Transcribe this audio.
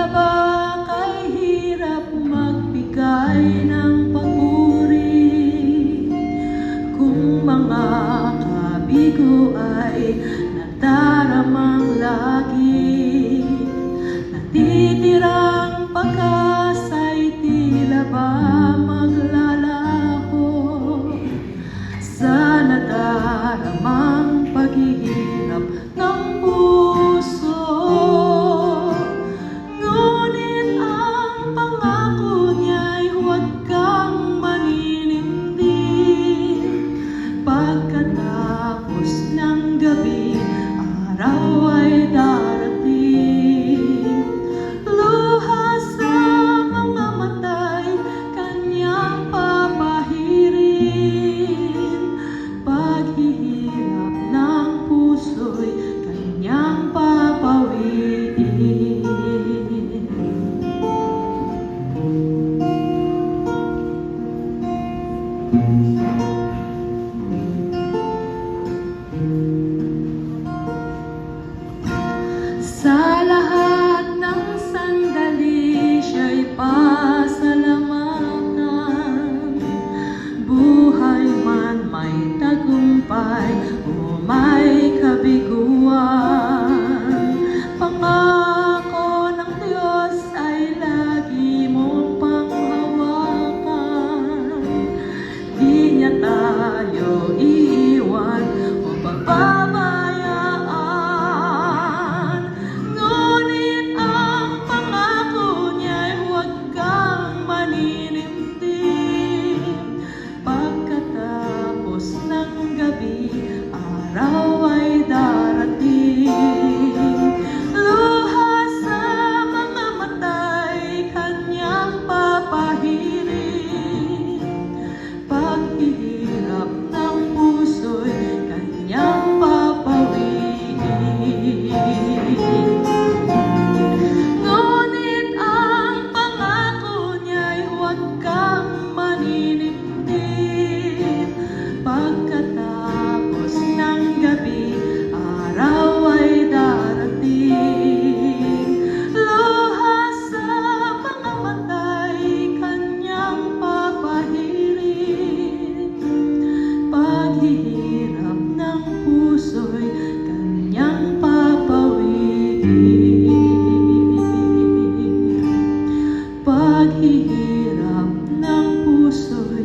tila ba kay hirap magbigay ng papuri kung mga kabigo ay nadaramang lagi. Natitirang pag-asa'y tila ba maglalaho sa nadaramang paghihirap ng puso. Ngunit ang pangako niya'y huwag kang maninindig. Pagkatapos ng gabi, araw ay darating. Luha sa mga mata'y kanyang papahirin. Paghihirap ng puso'y kanyang papawiin. Sa lahat ng sandali siya'y pasalamatan. Buhay man may tagumpay o may kabiguan, pangako ng Diyos ay lagi mong panghawakan. Di niya tayo iiwan o pababayaan. Ngunit ang pangako niya'y huwag kang maninindig. Pagkatapos ng gabi, araw ay darating. Luha sa mga mata'y kanyang papahirin. Paghihirap ng puso'y kanyang papawiin. Ngunit ang pangako niya'y huwag kang maninindig. Pagkatapos ng gabi, araw ay darating. Luha sa mga mata'y kanyang papahirin. Paghihirap ng puso'y kanyang papawiin. Paghihirap ng puso'y